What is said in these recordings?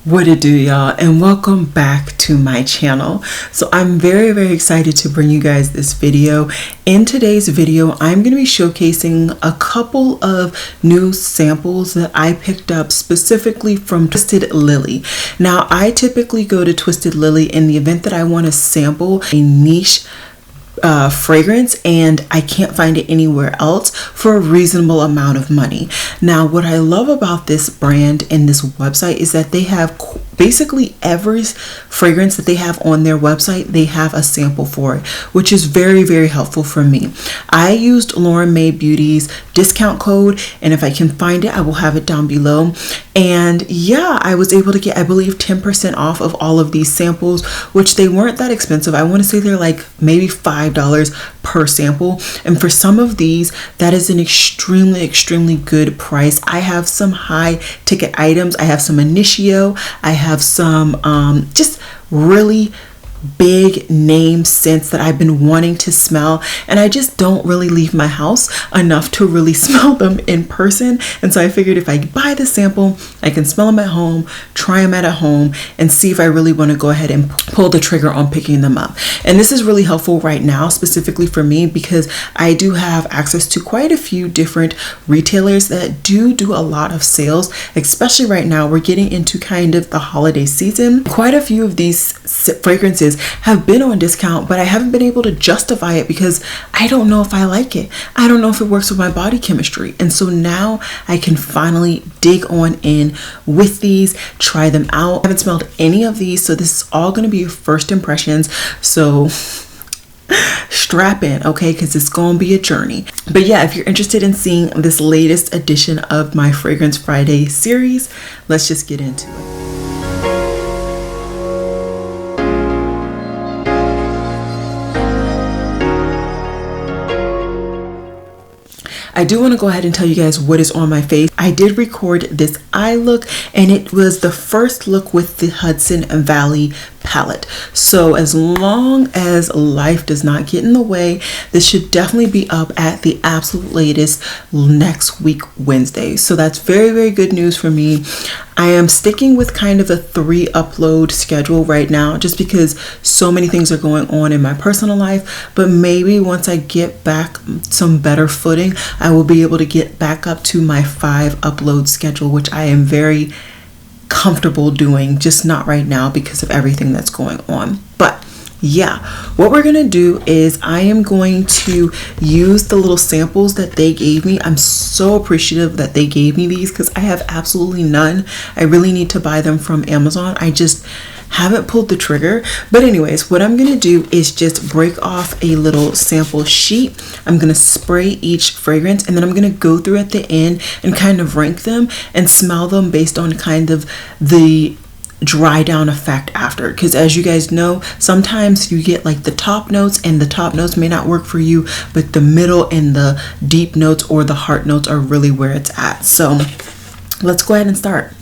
What it do, y'all, and welcome back to my channel. So I'm very excited to bring you guys this video. In today's video, I'm going to be showcasing a couple of new samples that I picked up specifically from Twisted Lily. Now, I typically go to Twisted Lily in the event that I want to sample a niche fragrance, and I can't find it anywhere else for a reasonable amount of money. Now, what I love about this brand and this website is that they have basically every fragrance that they have on their website, they have a sample for it, which is very helpful for me. I used Lauren Mae Beauty's discount code, and if I can find it, I will have it down below. And yeah, I was able to get, I believe, 10% off of all of these samples, which they weren't that expensive. I want to say they're like maybe $5 per sample, and for some of these that is an extremely good price. I have some high ticket items. I have some Initio, I have some just really big name scents that I've been wanting to smell, and I just don't really leave my house enough to really smell them in person. And so I figured if I buy the sample, I can smell them at home, try them at home, and see if I really want to go ahead and pull the trigger on picking them up. And this is really helpful right now, specifically for me, because I do have access to quite a few different retailers that do a lot of sales, especially right now. We're getting into kind of the holiday season. Quite a few of these fragrances have been on discount, but I haven't been able to justify it because I don't know if I like it. I don't know if it works with my body chemistry. And so now I can finally dig on in with these, try them out. I haven't smelled any of these, so this is all going to be your first impressions. So strap in, okay, because it's gonna be a journey. But yeah, if you're interested in seeing this latest edition of my Fragrance Friday series, let's just get into it. I do want to go ahead and tell you guys what is on my face. I did record this eye look, and it was the first look with the Hudson Valley palette. So as long as life does not get in the way, this should definitely be up at the absolute latest next week, Wednesday. So that's very good news for me. I am sticking with kind of a 3 upload schedule right now, just because so many things are going on in my personal life. But maybe once I get back some better footing, I will be able to get back up to my 5 upload schedule, which I am very comfortable doing, just not right now because of everything that's going on. But yeah, what we're gonna do is I am going to use the little samples that they gave me. I'm so appreciative that they gave me these because I have absolutely none. I really need to buy them from Amazon. I just haven't pulled the trigger. But anyways, what I'm gonna do is just break off a little sample sheet. I'm gonna spray each fragrance, and then I'm gonna go through at the end and kind of rank them and smell them based on kind of the dry down effect after, because as you guys know, sometimes you get like the top notes, and the top notes may not work for you, but the middle and the deep notes or the heart notes are really where it's at. So let's go ahead and start.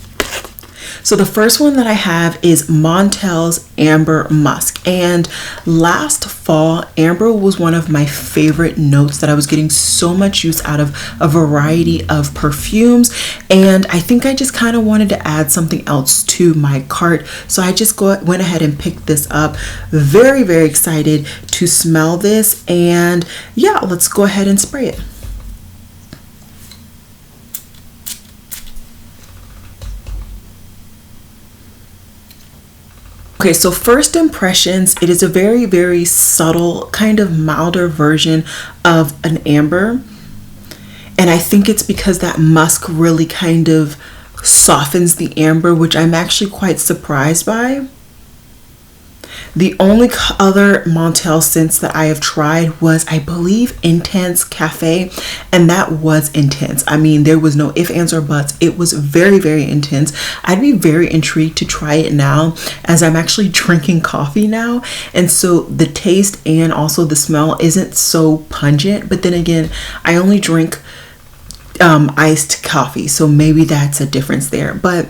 So the first one that I have is Montel's Amber Musk, and last fall amber was one of my favorite notes that I was getting so much use out of a variety of perfumes, and I think I just kind of wanted to add something else to my cart, so I just went ahead and picked this up. Very excited to smell this, and yeah, let's go ahead and spray it. Okay, so first impressions, it is a very subtle, kind of milder version of an amber. And I think it's because that musk really kind of softens the amber, which I'm actually quite surprised by. The only other Montel scents that I have tried was, I believe, Intense Cafe, and that was intense. I mean, there was no ifs, ands, or buts. It was very intense. I'd be very intrigued to try it now, as I'm actually drinking coffee now, and so the taste and also the smell isn't so pungent. But then again, I only drink iced coffee, so maybe that's a difference there. But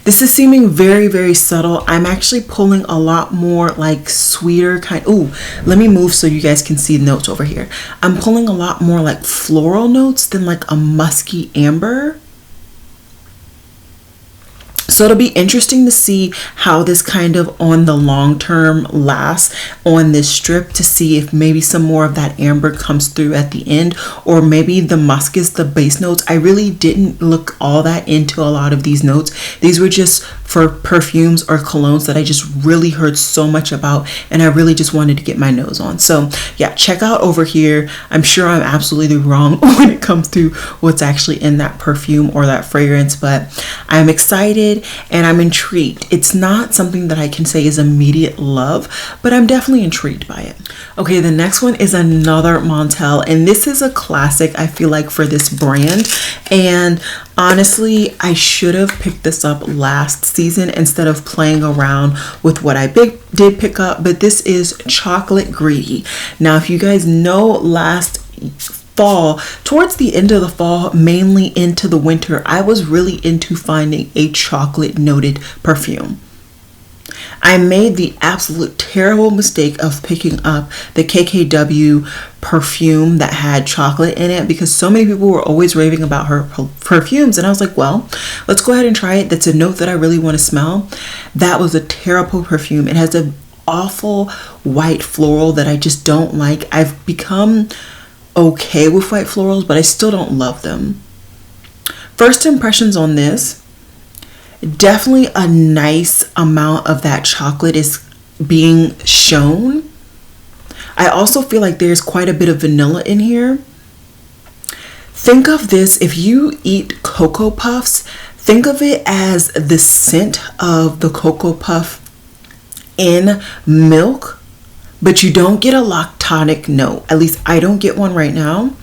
this is seeming very subtle. I'm actually pulling a lot more like sweeter kind. Ooh, let me move so you guys can see the notes over here. I'm pulling a lot more like floral notes than like a musky amber. So it'll be interesting to see how this kind of on the long term lasts on this strip, to see if maybe some more of that amber comes through at the end, or maybe the musk is the base notes. I really didn't look all that into a lot of these notes. These were just for perfumes or colognes that I just really heard so much about, and I really just wanted to get my nose on. So yeah, check out over here. I'm sure I'm absolutely wrong when it comes to what's actually in that perfume or that fragrance, but I'm excited and I'm intrigued. It's not something that I can say is immediate love, but I'm definitely intrigued by it. Okay, the next one is another Montel, and this is a classic, I feel like, for this brand. And honestly, I should have picked this up last season instead of playing around with what I did pick up, but this is Chocolate Greedy. Now, if you guys know, last fall, towards the end of the fall, mainly into the winter, I was really into finding a chocolate noted perfume. I made the absolute terrible mistake of picking up the KKW perfume that had chocolate in it, because so many people were always raving about her perfumes, and I was like, well, let's go ahead and try it. That's a note that I really want to smell. That was a terrible perfume. It has an awful white floral that I just don't like. I've become okay with white florals, but I still don't love them. First impressions on this, definitely a nice amount of that chocolate is being shown. I also feel like there's quite a bit of vanilla in here. Think of this, if you eat Cocoa Puffs, think of it as the scent of the Cocoa Puff in milk, but you don't get a lactonic note. At least I don't get one right now.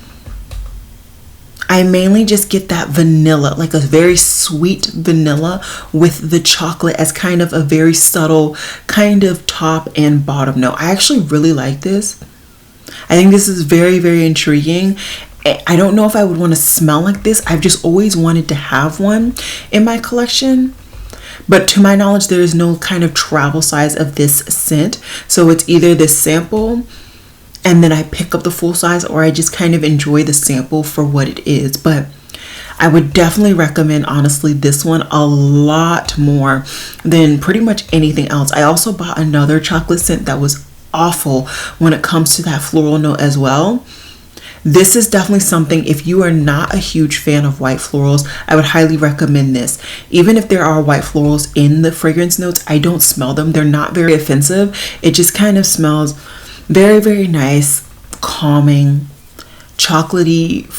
I mainly just get that vanilla, like a very sweet vanilla with the chocolate as kind of a very subtle kind of top and bottom note. I actually really like this. I think this is very, very intriguing. I don't know if I would want to smell like this. I've just always wanted to have one in my collection. But to my knowledge, there is no kind of travel size of this scent. So it's either this sample and then I pick up the full size, or I just kind of enjoy the sample for what it is. But I would definitely recommend, honestly, this one a lot more than pretty much anything else. I also bought another chocolate scent that was awful when it comes to that floral note as well. This is definitely something, if you are not a huge fan of white florals, I would highly recommend this. Even if there are white florals in the fragrance notes, I don't smell them. They're not very offensive. It just kind of smells very, very nice, calming, chocolatey,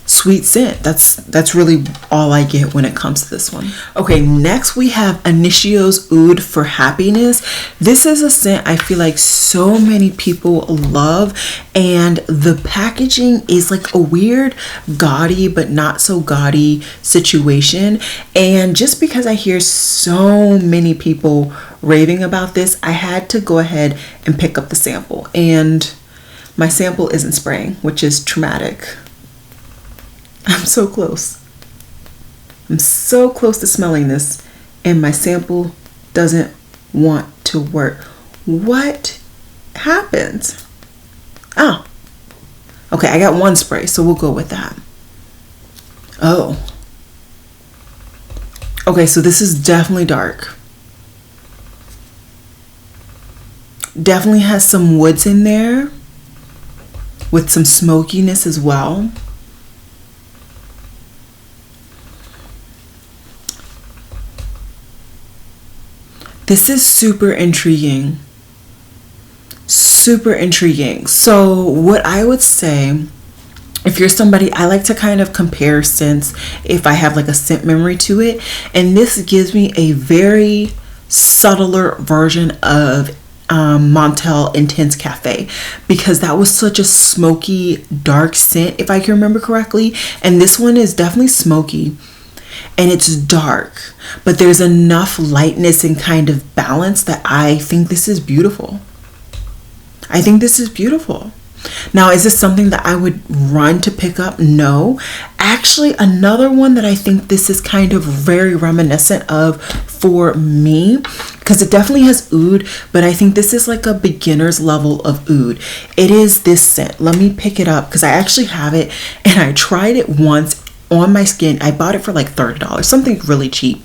sweet scent. That's really all I get when it comes to this one. Okay, next we have Initio Ood For Happiness. This is a scent I feel like so many people love, and the packaging is like a weird gaudy but not so gaudy situation. And just because I hear so many people raving about this, I had to go ahead and pick up the sample, and my sample isn't spraying, which is traumatic. I'm so close. I'm so close to smelling this, and my sample doesn't want to work. What happened? Oh, okay, I got one spray, so we'll go with that. Oh, okay, so this is definitely dark. Definitely has some woods in there with some smokiness as well. This is super intriguing. Super intriguing. So what I would say, if you're somebody, I like to kind of compare scents if I have like a scent memory to it. And this gives me a very subtler version of Montel Intense Cafe, because that was such a smoky, dark scent, if I can remember correctly. And this one is definitely smoky. And it's dark, but there's enough lightness and kind of balance that I think this is beautiful. I think this is beautiful. Now, is this something that I would run to pick up? No. Actually, another one that I think this is kind of very reminiscent of for me, because it definitely has oud, but I think this is like a beginner's level of oud. It is this scent. Let me pick it up because I actually have it, and I tried it once on my skin. I bought it for like $30, something really cheap.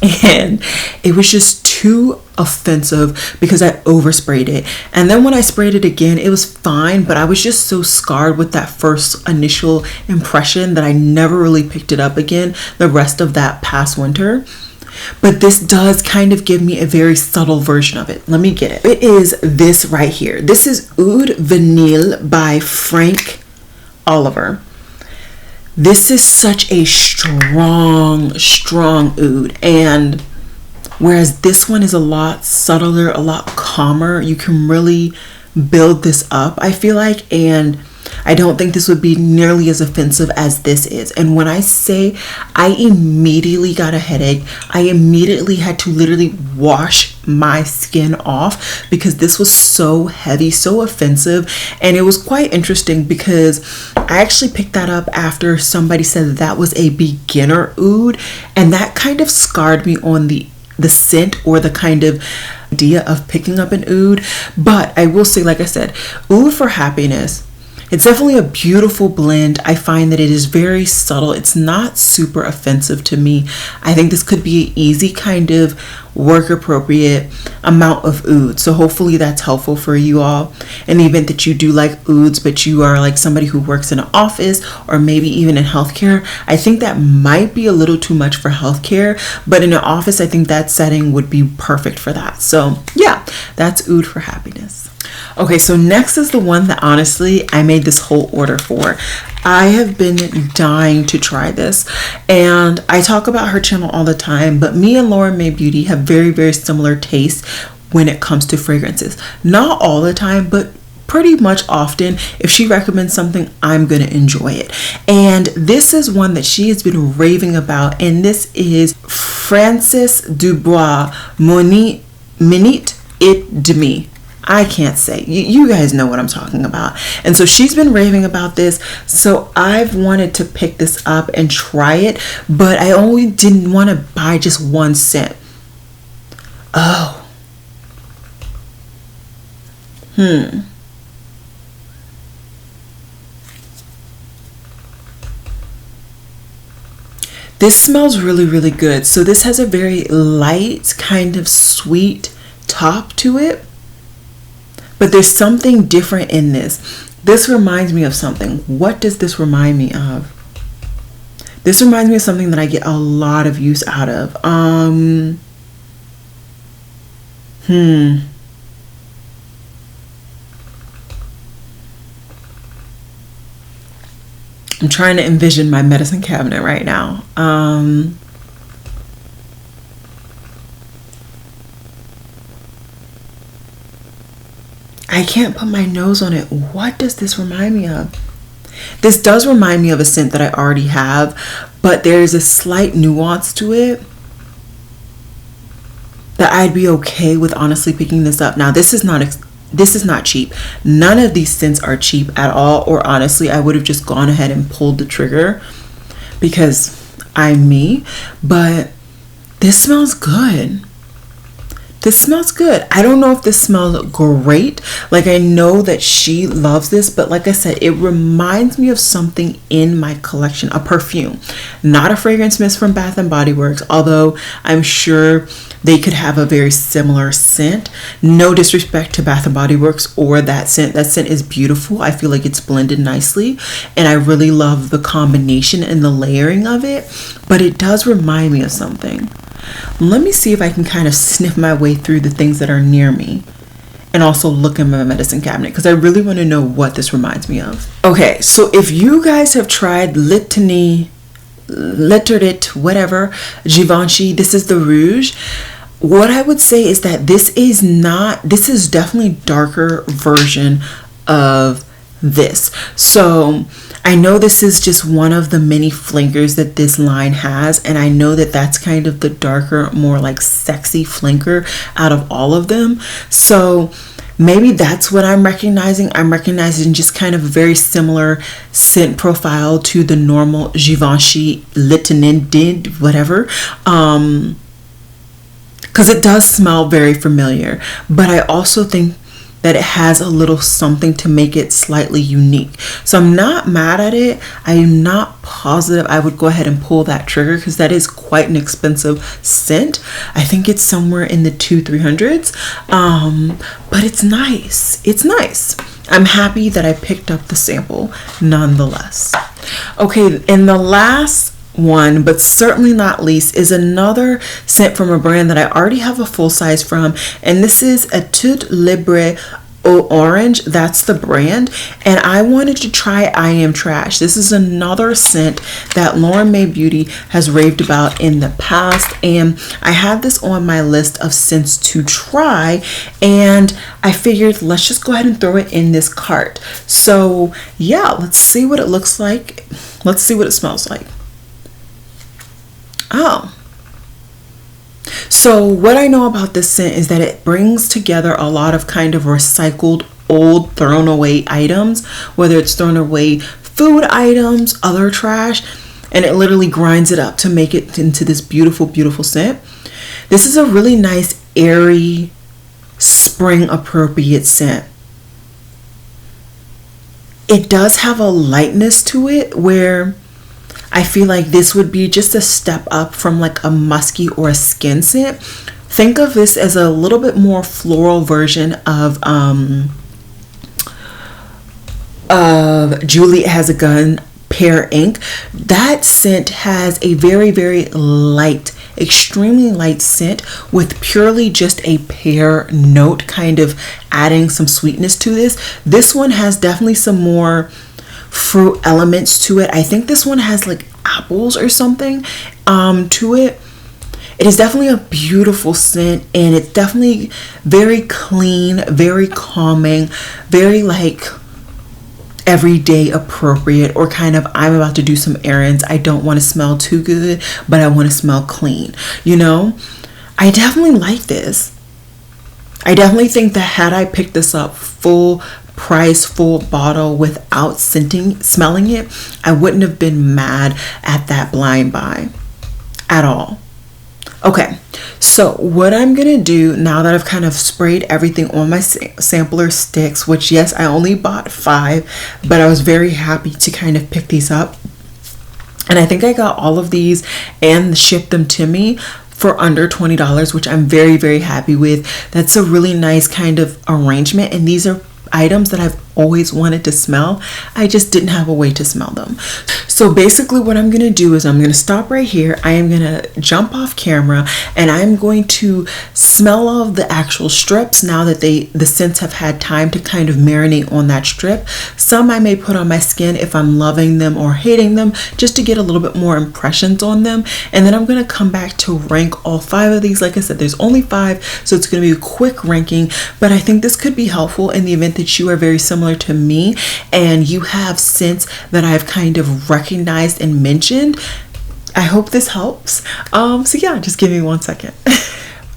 and it was just too offensive because I oversprayed it. And then when I sprayed it again, it was fine, but I was just so scarred with that first initial impression that I never really picked it up again the rest of that past winter. But this does kind of give me a very subtle version of it. Let me get it. It is this right here. This is Oud Vanille by Frank Oliver. This is such a strong oud, and whereas this one is a lot subtler, a lot calmer, you can really build this up, I feel like, and I don't think this would be nearly as offensive as this is. And when I say I immediately got a headache, I immediately had to literally wash my skin off because this was so heavy, so offensive. And it was quite interesting because I actually picked that up after somebody said that was a beginner oud, and that kind of scarred me on the scent or the kind of idea of picking up an oud. But I will say, like I said, Oud for Happiness, it's definitely a beautiful blend. I find that it is very subtle. It's not super offensive to me. I think this could be an easy kind of work appropriate amount of oud. So hopefully that's helpful for you all in the event that you do like ouds, but you are like somebody who works in an office or maybe even in healthcare. I think that might be a little too much for healthcare, but in an office, I think that setting would be perfect for that. So yeah, that's Oud for Happiness. Okay, so next is the one that honestly I made this whole order for. I have been dying to try this, and I talk about her channel all the time, but me and Lauren May Beauty have very, very similar tastes when it comes to fragrances. Not all the time, but pretty much often. If she recommends something, I'm going to enjoy it. And this is one that she has been raving about, and this is Francis Dubois Minit et Demi. I can't say. You guys know what I'm talking about. And so she's been raving about this. So I've wanted to pick this up and try it, but I only didn't want to buy just one scent. Oh. This smells really, really good. So this has a very light, kind of sweet top to it. But there's something different in this. This reminds me of something. What does this remind me of? This reminds me of something that I get a lot of use out of. I'm trying to envision my medicine cabinet right now. I can't put my nose on it. What does this remind me of? This does remind me of a scent that I already have, but there's a slight nuance to it that I'd be okay with honestly picking this up. Now, this is not cheap. None of these scents are cheap at all, or honestly, I would have just gone ahead and pulled the trigger because I'm me, but this smells good. This smells good. I don't know if this smells great. Like, I know that she loves this, but like I said, it reminds me of something in my collection, a perfume. Not a fragrance mist from Bath & Body Works, although I'm sure they could have a very similar scent. No disrespect to Bath & Body Works or that scent. That scent is beautiful. I feel like it's blended nicely, and I really love the combination and the layering of it, but it does remind me of something. Let me see if I can kind of sniff my way through the things that are near me and also look in my medicine cabinet because I really want to know what this reminds me of. Okay, so if you guys have tried Litany, whatever, Givenchy, this is the Rouge. What I would say is that this is definitely darker version of this. So I know this is just one of the many flankers that this line has, and I know that that's kind of the darker, more like sexy flanker out of all of them. So maybe that's what I'm recognizing. I'm recognizing just kind of a very similar scent profile to the normal Givenchy Litany, whatever. Because it does smell very familiar, but I also think that it has a little something to make it slightly unique. So I'm not mad at it. I am not positive I would go ahead and pull that trigger because that is quite an expensive scent. I think it's somewhere in the 200-300s, but it's nice. It's nice. I'm happy that I picked up the sample nonetheless. Okay, and the last one, but certainly not least, is another scent from a brand that I already have a full size from, and this is a Toot Libre Orange. That's the brand, and I wanted to try I Am Trash. This is another scent that Lauren Mae Beauty has raved about in the past, and I have this on my list of scents to try, and I figured let's just go ahead and throw it in this cart. So yeah, let's see what it looks like. Let's see what it smells like. Oh, so what I know about this scent is that it brings together a lot of kind of recycled, old, thrown away items, whether it's thrown away food items, other trash, and it literally grinds it up to make it into this beautiful, beautiful scent. This is a really nice, airy, spring appropriate scent. It does have a lightness to it where I feel like this would be just a step up from like a musky or a skin scent. Think of this as a little bit more floral version of Juliet Has a Gun Pear Ink. That scent has a very, very light, extremely light scent with purely just a pear note, kind of adding some sweetness to this. This one has definitely some more fruit elements to it. I think this one has like apples or something to it. It is definitely a beautiful scent, and it's definitely very clean, very calming, very like everyday appropriate, or kind of I'm about to do some errands. I don't want to smell too good, but I want to smell clean. You know, I definitely like this. I definitely think that had I picked this up full price, full bottle without smelling it, I wouldn't have been mad at that blind buy at all. Okay, so what I'm gonna do now that I've kind of sprayed everything on my sampler sticks, which yes, I only bought 5, but I was very happy to kind of pick these up, and I think I got all of these and shipped them to me for under $20, which I'm very, very happy with. That's a really nice kind of arrangement, and these are items that I've always wanted to smell. I just didn't have a way to smell them. So basically what I'm gonna do is I'm gonna stop right here. I am gonna jump off camera, and I'm going to smell all of the actual strips now that the scents have had time to kind of marinate on that strip. Some I may put on my skin if I'm loving them or hating them, just to get a little bit more impressions on them. And then I'm gonna come back to rank all 5 of these. Like I said, there's only 5, so it's gonna be a quick ranking, but I think this could be helpful in the event that you are very similar to me and you have scents that I've kind of recognized and mentioned. I hope this helps. So yeah, just give me 1 second.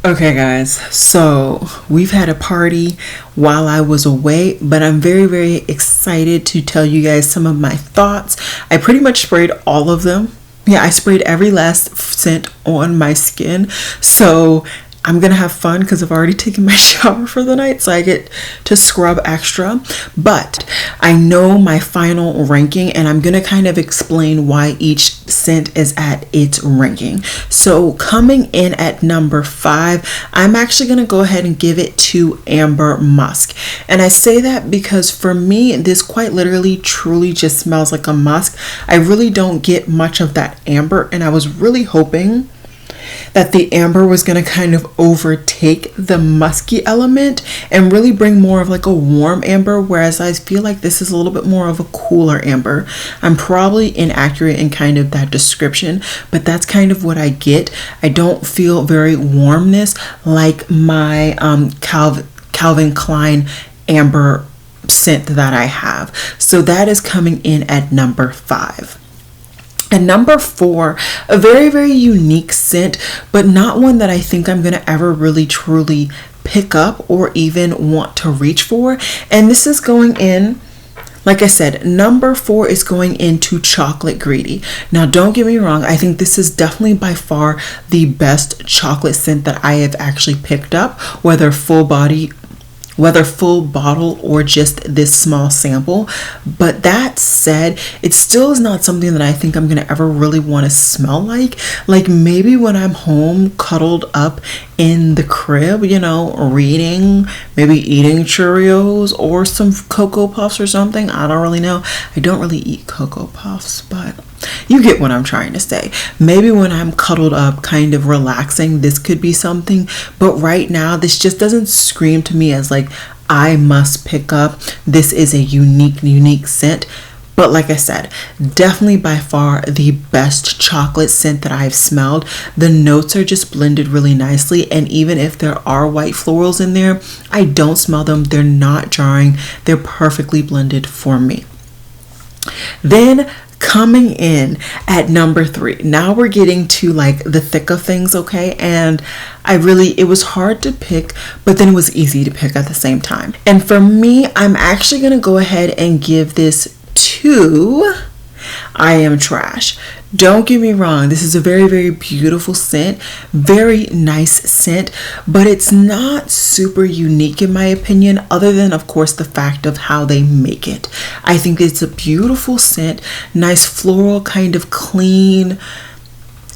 Okay guys, so we've had a party while I was away, but I'm very, very excited to tell you guys some of my thoughts. I pretty much sprayed all of them. Yeah, I sprayed every last scent on my skin. So I'm gonna have fun because I've already taken my shower for the night, so I get to scrub extra. But I know my final ranking, and I'm gonna kind of explain why each scent is at its ranking. So coming in at number 5, I'm actually gonna go ahead and give it to Amber Musk. And I say that because for me, this quite literally truly just smells like a musk. I really don't get much of that amber, and I was really hoping that the amber was going to kind of overtake the musky element and really bring more of like a warm amber, whereas I feel like this is a little bit more of a cooler amber. I'm probably inaccurate in kind of that description, but that's kind of what I get. I don't feel very warmness like my Calvin Klein amber scent that I have. So that is coming in at number 5. And number 4, a very, very unique scent, but not one that I think I'm going to ever really truly pick up or even want to reach for. And this is going in, like I said, number 4 is going into Chocolate Greedy. Now, don't get me wrong. I think this is definitely by far the best chocolate scent that I have actually picked up, whether full body whether full bottle or just this small sample. But that said, it still is not something that I think I'm gonna ever really want to smell like. Like maybe when I'm home cuddled up in the crib, you know, reading, maybe eating Cheerios or some Cocoa Puffs or something. I don't really know. I don't really eat Cocoa Puffs, but you get what I'm trying to say. Maybe when I'm cuddled up, kind of relaxing, this could be something. But right now, this just doesn't scream to me as like, I must pick up. This is a unique scent. But like I said, definitely by far the best chocolate scent that I've smelled. The notes are just blended really nicely. And even if there are white florals in there, I don't smell them. They're not jarring. They're perfectly blended for me. Then coming in at number 3, now we're getting to like the thick of things, okay? And it was hard to pick, but then it was easy to pick at the same time. And for me, I'm actually gonna go ahead and give this to I Am Trash. Don't get me wrong, this is a very beautiful scent, very nice scent, but it's not super unique in my opinion, other than of course the fact of how they make it. I think it's a beautiful scent, nice floral, kind of clean,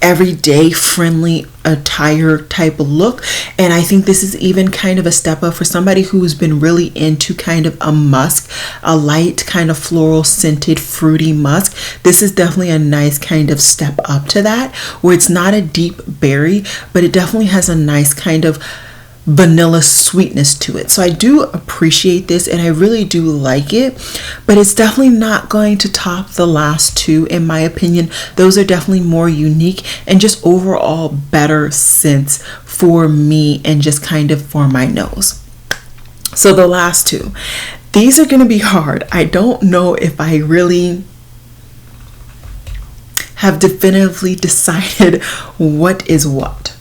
everyday friendly attire type of look. And I think this is even kind of a step up for somebody who's been really into kind of a musk, a light kind of floral scented fruity musk. This is definitely a nice kind of step up to that, where it's not a deep berry, but it definitely has a nice kind of vanilla sweetness to it. So I do appreciate this and I really do like it, but it's definitely not going to top the last two in my opinion. Those are definitely more unique and just overall better scents for me and just kind of for my nose. So the last two, these are going to be hard. I don't know if I really have definitively decided what is what.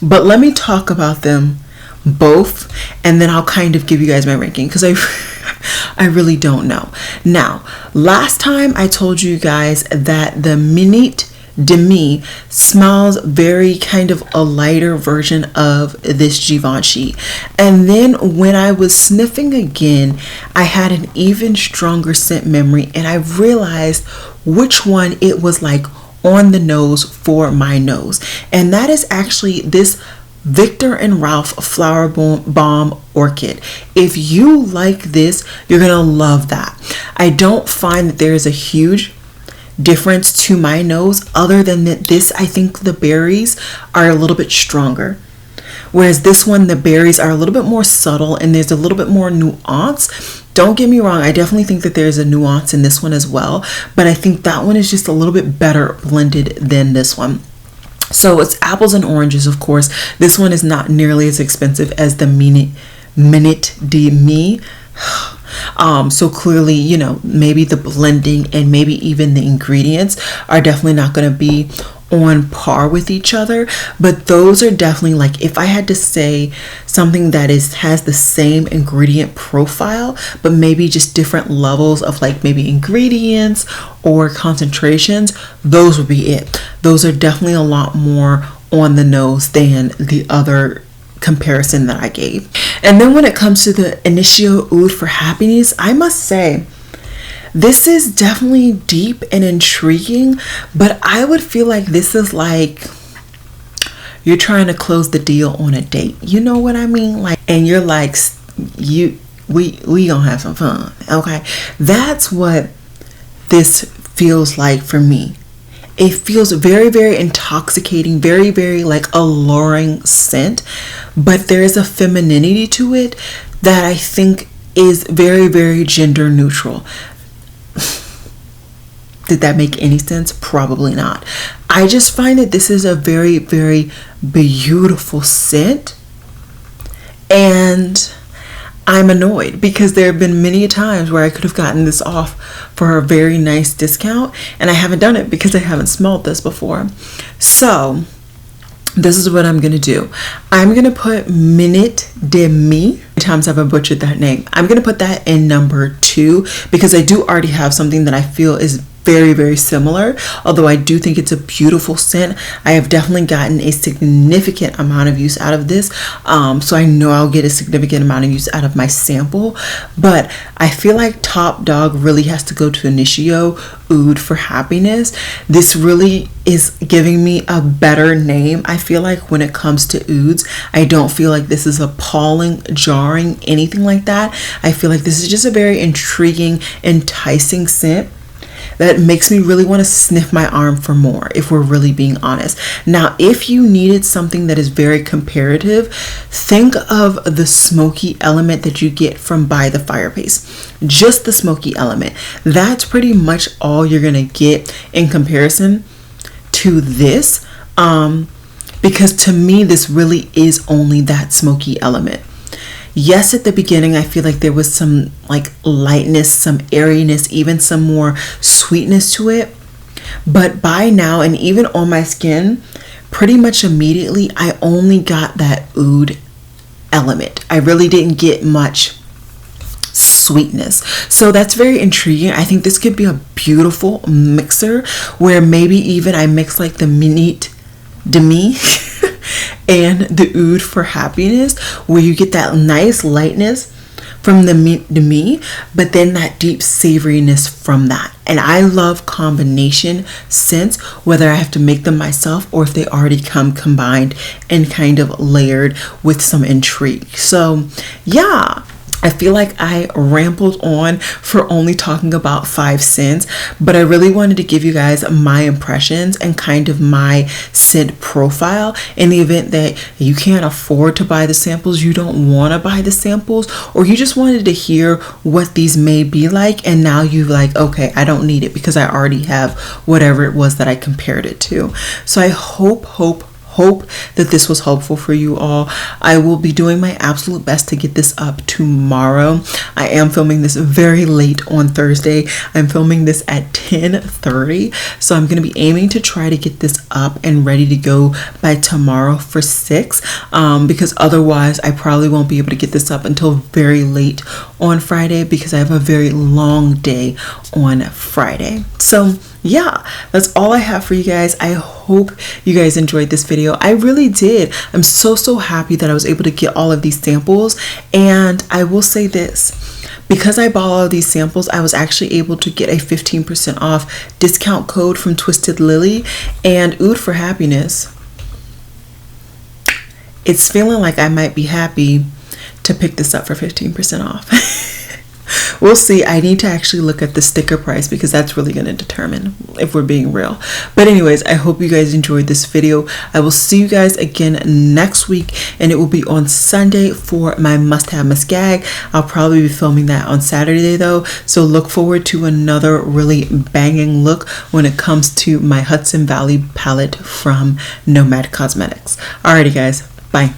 But let me talk about them both and then I'll kind of give you guys my ranking because I really don't know. Now, last time I told you guys that the Minit Demi smells very kind of a lighter version of this Givenchy. And then when I was sniffing again, I had an even stronger scent memory and I realized which one it was like on the nose for my nose, and that is actually this Viktor and Ralph Flower Bomb Orchid. If you like this, you're gonna love that. I don't find that there is a huge difference to my nose, other than that this, I think the berries are a little bit stronger, whereas this one, the berries are a little bit more subtle and there's a little bit more nuance. Don't get me wrong, I definitely think that there's a nuance in this one as well, but I think that one is just a little bit better blended than this one. So it's apples and oranges, of course. This one is not nearly as expensive as the Minit Demi. So clearly, you know, maybe the blending and maybe even the ingredients are definitely not going to be on par with each other, but those are definitely, like, if I had to say something that has the same ingredient profile but maybe just different levels of like maybe ingredients or concentrations, those would be it. Those are definitely a lot more on the nose than the other comparison that I gave. And then when it comes to the Initio Ood For Happiness, I must say this is definitely deep and intriguing, but I would feel like this is like you're trying to close the deal on a date. You know what I mean? Like, and you're like, we gonna have some fun, okay? That's what this feels like for me. It feels very intoxicating, very like alluring scent, but there's a femininity to it that I think is very gender neutral. Did that make any sense? Probably not. I just find that this is a very beautiful scent, and I'm annoyed because there have been many times where I could have gotten this off for a very nice discount, and I haven't done it because I haven't smelled this before. So this is what I'm gonna do. I'm gonna put Minit Demi. Times have I butchered that name. I'm gonna put that in number 2 because I do already have something that I feel is very, very similar. Although I do think it's a beautiful scent. I have definitely gotten a significant amount of use out of this. So I know I'll get a significant amount of use out of my sample. But I feel like top dog really has to go to Initio Ood For Happiness. This really is giving me a better name. I feel like when it comes to ouds, I don't feel like this is appalling, jarring, anything like that. I feel like this is just a very intriguing, enticing scent that makes me really want to sniff my arm for more, if we're really being honest. Now, if you needed something that is very comparative, think of the smoky element that you get from By the Fireplace. Just the smoky element. That's pretty much all you're gonna get in comparison to this, because to me, this really is only that smoky element. Yes, at the beginning, I feel like there was some like lightness, some airiness, even some more sweetness to it. But by now, and even on my skin, pretty much immediately, I only got that oud element. I really didn't get much sweetness. So that's very intriguing. I think this could be a beautiful mixer where maybe even I mix like the Minit Demi and the Ood For Happiness, where you get that nice lightness from the Demi, but then that deep savoriness from that. And I love combination scents, whether I have to make them myself or if they already come combined and kind of layered with some intrigue. So yeah, I feel like I rambled on for only talking about 5 scents, but I really wanted to give you guys my impressions and kind of my scent profile in the event that you can't afford to buy the samples, you don't want to buy the samples, or you just wanted to hear what these may be like, and now you're like, okay, I don't need it because I already have whatever it was that I compared it to. So I hope that this was helpful for you all. I will be doing my absolute best to get this up tomorrow. I am filming this very late on Thursday. I'm filming this at 10:30, so I'm going to be aiming to try to get this up and ready to go by tomorrow for 6, because otherwise I probably won't be able to get this up until very late on Friday because I have a very long day on Friday. So yeah, that's all I have for you guys. I hope you guys enjoyed this video. I really did. I'm so happy that I was able to get all of these samples. And I will say this, because I bought all of these samples, I was actually able to get a 15% off discount code from Twisted Lily and Ood For Happiness. It's feeling like I might be happy to pick this up for 15% off. We'll see. I need to actually look at the sticker price because that's really going to determine if we're being real. But anyways, I hope you guys enjoyed this video. I will see you guys again next week, and it will be on Sunday for my must have, must gag. I'll probably be filming that on Saturday though, so look forward to another really banging look when it comes to my Hudson Valley palette from Nomad Cosmetics. Alrighty guys, bye.